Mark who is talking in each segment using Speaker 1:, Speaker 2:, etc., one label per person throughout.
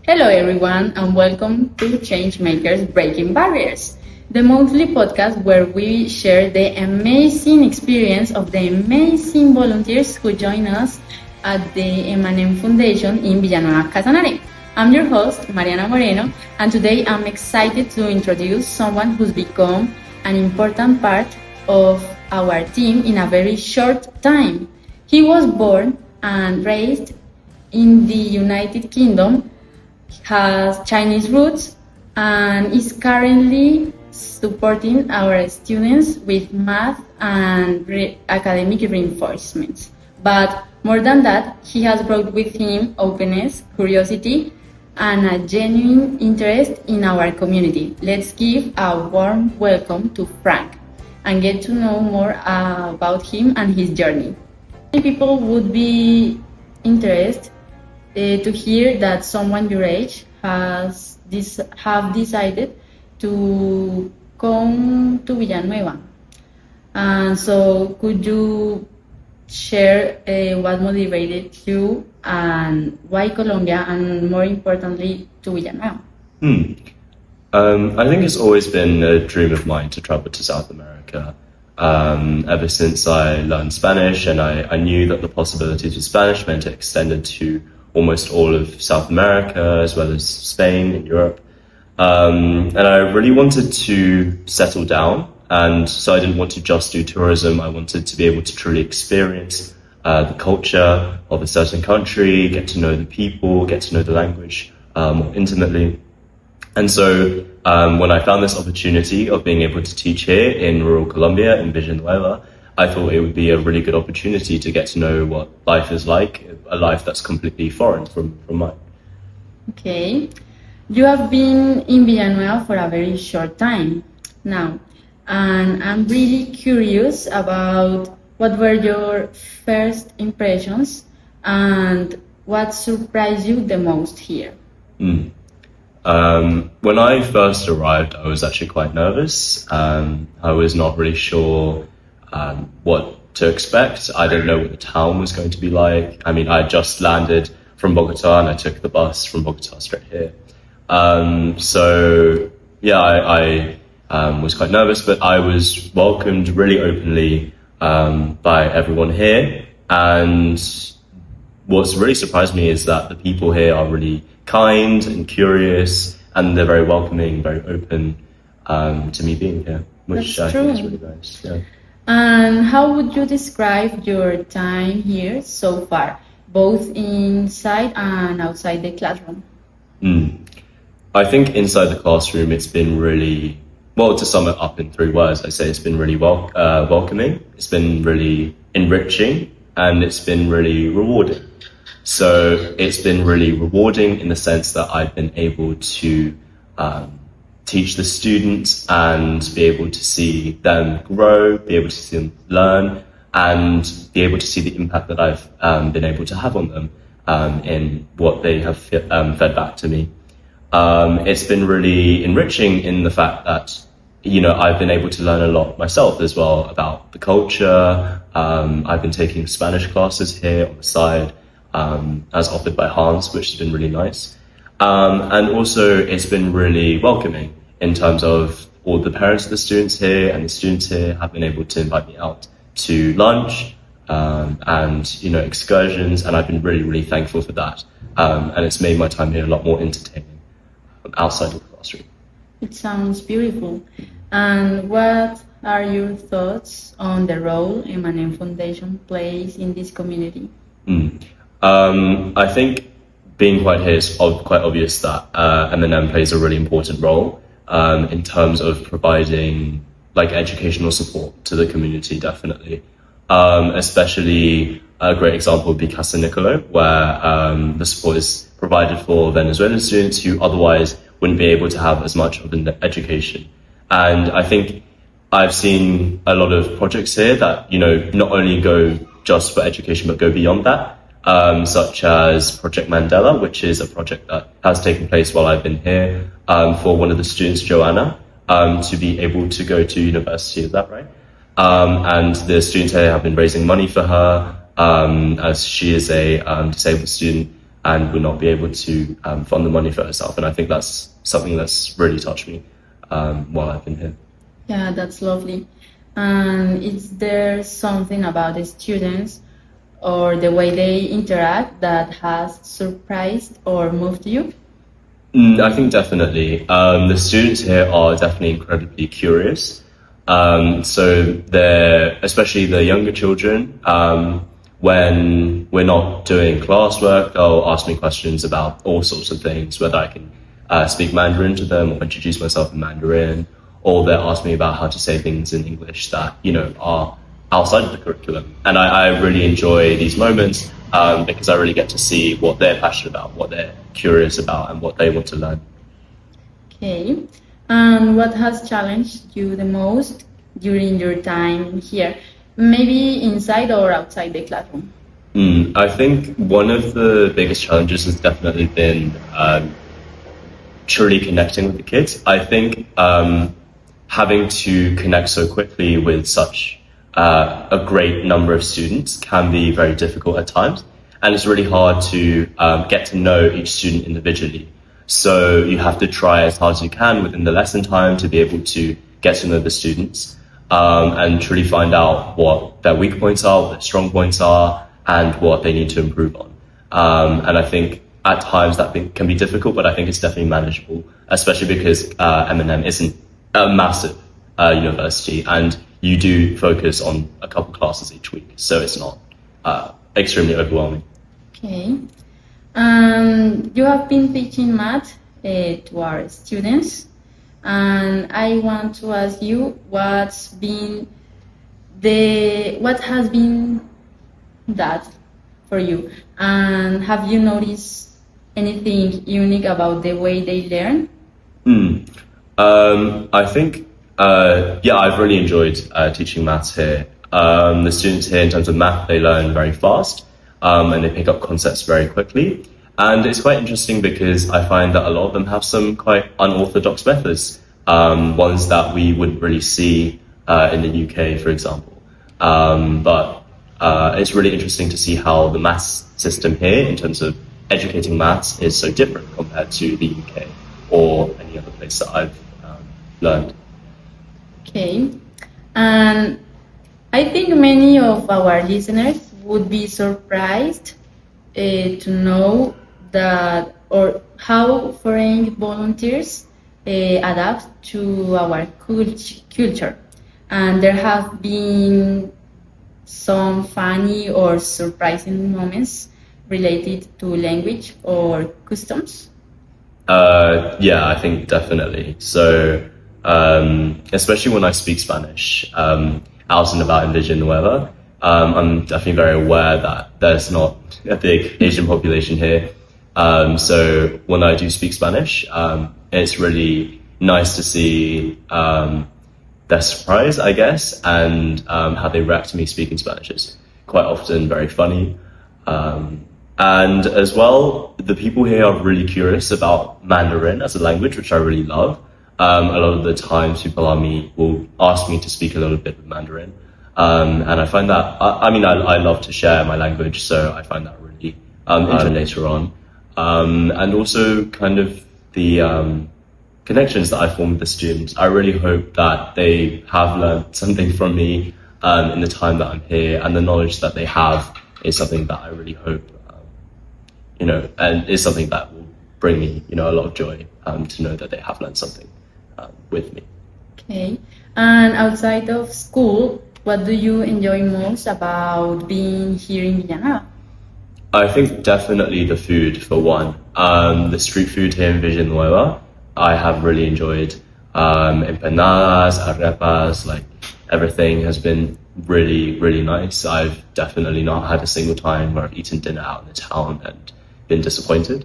Speaker 1: Hello, everyone, and welcome to Changemakers Breaking Barriers, the monthly podcast where we share the amazing experience of the amazing volunteers who join us at the Emanem Foundation in Villanueva Casanare. I'm your host, Mariana Moreno, and today I'm excited to introduce someone who's become an important part of our team in a very short time. He was born and raised in the United Kingdom, has Chinese roots, and is currently supporting our students with math and academic reinforcements. But more than that, he has brought with him openness, curiosity, and a genuine interest in our community. Let's give a warm welcome to Frank and get to know more about him and his journey. Many people would be interested to hear that someone your age have decided to come to Villanueva. And so could you share what motivated you and why Colombia, and more importantly to Villanueva?
Speaker 2: I think it's always been a dream of mine to travel to South America. Ever since I learned Spanish, and I knew that the possibilities of Spanish meant it extended to almost all of South America, as well as Spain and Europe. And I really wanted to settle down, and so I didn't want to just do tourism. I wanted to be able to truly experience the culture of a certain country, get to know the people, get to know the language more intimately. And so when I found this opportunity of being able to teach here in rural Colombia, in Villanueva, I thought it would be a really good opportunity to get to know what life is like, a life that's completely foreign from mine.
Speaker 1: Okay. You have been in Villanueva for a very short time now, and I'm really curious about what were your first impressions and what surprised you the most here.
Speaker 2: When I first arrived, I was actually quite nervous. I was not really sure what to expect. I didn't know what the town was going to be like. I mean, I just landed from Bogota and I took the bus from Bogota straight here. So yeah, I was quite nervous, but I was welcomed really openly by everyone here. And what's really surprised me is that the people here are really kind and curious, and they're very welcoming, very open to me being here, which I think is really nice. Yeah.
Speaker 1: And how would you describe your time here so far, both inside and outside the classroom?
Speaker 2: I think inside the classroom, it's been really, well, to sum it up in 3 words, I'd say it's been really welcoming, it's been really enriching, and it's been really rewarding. So it's been really rewarding in the sense that I've been able to teach the students and be able to see them grow, be able to see them learn, and be able to see the impact that I've been able to have on them in what they have fed back to me. It's been really enriching in the fact that, you know, I've been able to learn a lot myself as well about the culture. I've been taking Spanish classes here on the side, as offered by Hans, which has been really nice. And also it's been really welcoming in terms of all the parents of the students here, and the students here have been able to invite me out to lunch and, you know, excursions, and I've been really, really thankful for that. And it's made my time here a lot more entertaining outside of the classroom.
Speaker 1: It sounds beautiful. And what are your thoughts on the role Emanem Foundation plays in this community?
Speaker 2: I think being quite here, it's quite obvious that M&M plays a really important role in terms of providing like educational support to the community, definitely. Especially a great example would be Casa Nicolo, where the support is provided for Venezuelan students who otherwise wouldn't be able to have as much of an education. And I think I've seen a lot of projects here that, you know, not only go just for education, but go beyond that. Such as Project Mandela, which is a project that has taken place while I've been here, for one of the students, Joanna, to be able to go to university. Is that right? And the students here have been raising money for her, as she is a disabled student, and would not be able to fund the money for herself. And I think that's something that's really touched me while I've been here.
Speaker 1: Yeah, that's lovely. And is there something about the students or the way they interact that has surprised or moved you?
Speaker 2: I think definitely. The students here are definitely incredibly curious. So they're, especially the younger children, when we're not doing classwork, they'll ask me questions about all sorts of things, whether I can speak Mandarin to them or introduce myself in Mandarin, or they'll ask me about how to say things in English that, are outside of the curriculum. And I really enjoy these moments because I really get to see what they're passionate about, what they're curious about, and what they want to learn.
Speaker 1: Okay. And what has challenged you the most during your time here? Maybe inside or outside the classroom?
Speaker 2: I think one of the biggest challenges has definitely been truly connecting with the kids. I think having to connect so quickly with such a great number of students can be very difficult at times. And it's really hard to get to know each student individually. So you have to try as hard as you can within the lesson time to be able to get to know the students and truly find out what their weak points are, what their strong points are, and what they need to improve on. And I think at times that can be difficult, but I think it's definitely manageable, especially because M&M isn't a massive university, and you do focus on a couple classes each week, so it's not extremely overwhelming.
Speaker 1: Okay. You have been teaching math to our students, and I want to ask you what has been that for you, and have you noticed anything unique about the way they learn?
Speaker 2: I think I've really enjoyed teaching maths here. The students here, in terms of math, they learn very fast. And they pick up concepts very quickly. And it's quite interesting because I find that a lot of them have some quite unorthodox methods, ones that we wouldn't really see in the UK, for example. But it's really interesting to see how the maths system here, in terms of educating maths, is so different compared to the UK or any other place that I've learned.
Speaker 1: Okay. And I think many of our listeners would be surprised to know that or how foreign volunteers adapt to our culture. And there have been some funny or surprising moments related to language or customs.
Speaker 2: I think definitely. So, especially when I speak Spanish out and about in Villanueva, I'm definitely very aware that there's not a big Asian population here. So when I do speak Spanish, it's really nice to see their surprise, I guess, and how they react to me speaking Spanish. It's quite often very funny. And as well, the people here are really curious about Mandarin as a language, which I really love. A lot of the times people will ask me to speak a little bit of Mandarin. And I find that, I love to share my language, so I find that really interesting later on. And also kind of the connections that I form with the students. I really hope that they have learned something from me in the time that I'm here, and the knowledge that they have is something that I really hope, and is something that will bring me, a lot of joy to know that they have learned something with me.
Speaker 1: Okay. And outside of school, what do you enjoy most about being here in Villanueva?
Speaker 2: I think definitely the food, for one. The street food here in Villanueva, I have really enjoyed. Empanadas, arepas, like everything has been really, really nice. I've definitely not had a single time where I've eaten dinner out in the town and been disappointed.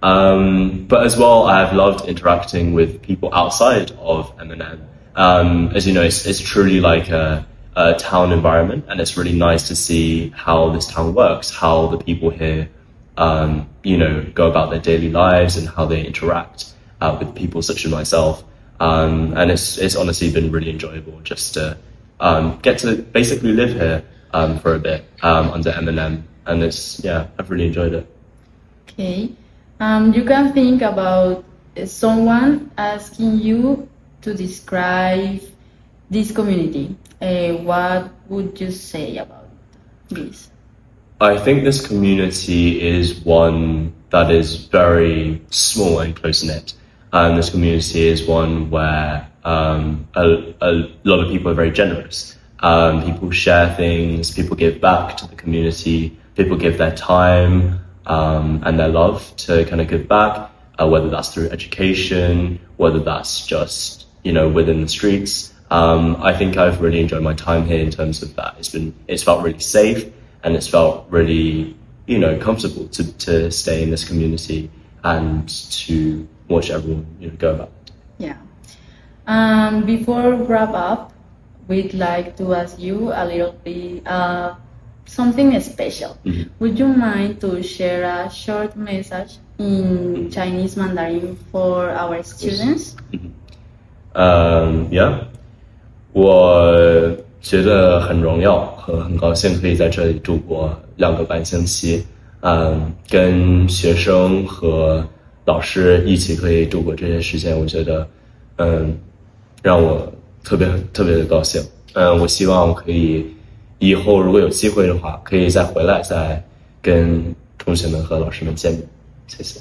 Speaker 2: But as well, I have loved interacting with people outside of M&M. As you know, it's truly like a town environment, and it's really nice to see how this town works, how the people here, go about their daily lives and how they interact with people such as myself. And it's honestly been really enjoyable just to get to basically live here for a bit under M&M, and I've really enjoyed it.
Speaker 1: Okay. You can think about someone asking you to describe this community. What would you say about this?
Speaker 2: I think this community is one that is very small and close knit. And this community is one where a lot of people are very generous. People share things, people give back to the community, people give their time and their love to kind of give back, whether that's through education, whether that's just, within the streets. I think I've really enjoyed my time here in terms of that. It's felt really safe and it's felt really, comfortable to stay in this community and to watch everyone, go about it.
Speaker 1: Yeah. Before wrap up, we'd like to ask you a little bit something special.
Speaker 2: Mm-hmm.
Speaker 1: Would you mind to share a short message in Chinese Mandarin for our students?
Speaker 2: Yeah. 我觉得很荣耀和很高兴可以在这里度过2个半星期，跟学生和老师一起可以度过这些时间，我觉得，让我特别的高兴。我希望可以以后如果有机会的话，可以再回来，再跟同学们和老师们见面。谢谢。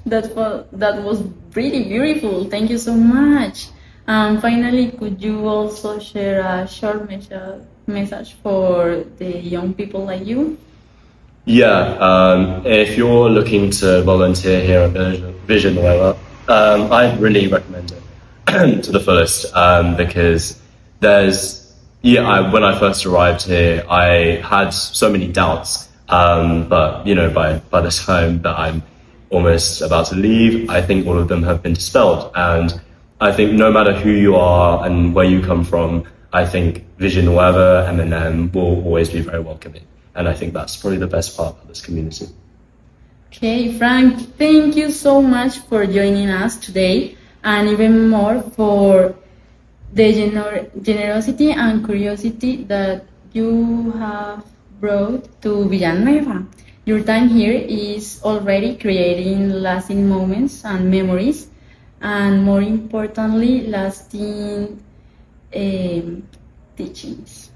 Speaker 1: That was really beautiful. Thank you so much. Finally, could you also share a short message for the young people like you?
Speaker 2: Yeah, if you're looking to volunteer here at Vision Nueva, I really recommend it to the fullest because when I first arrived here, I had so many doubts, but by the time that I'm almost about to leave, I think all of them have been dispelled. And I think no matter who you are and where you come from, I think Vision Nueva, M&M will always be very welcoming. And I think that's probably the best part of this community.
Speaker 1: Okay, Frank, thank you so much for joining us today, and even more for the generosity and curiosity that you have brought to Villanueva. Your time here is already creating lasting moments and memories, and more importantly, lasting teachings.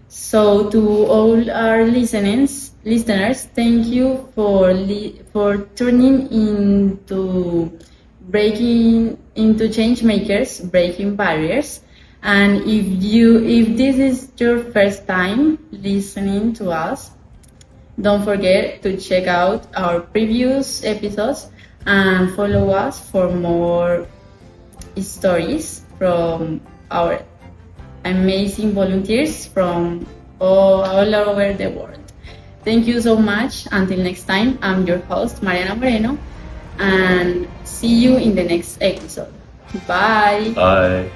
Speaker 1: So to all our listeners, thank you for tuning into Change Makers, Breaking Barriers. And if this is your first time listening to us, don't forget to check out our previous episodes and follow us for more stories from our amazing volunteers from all over the world. Thank you so much. Until next time, I'm your host, Mariana Moreno, and see you in the next episode. Bye.
Speaker 2: Bye.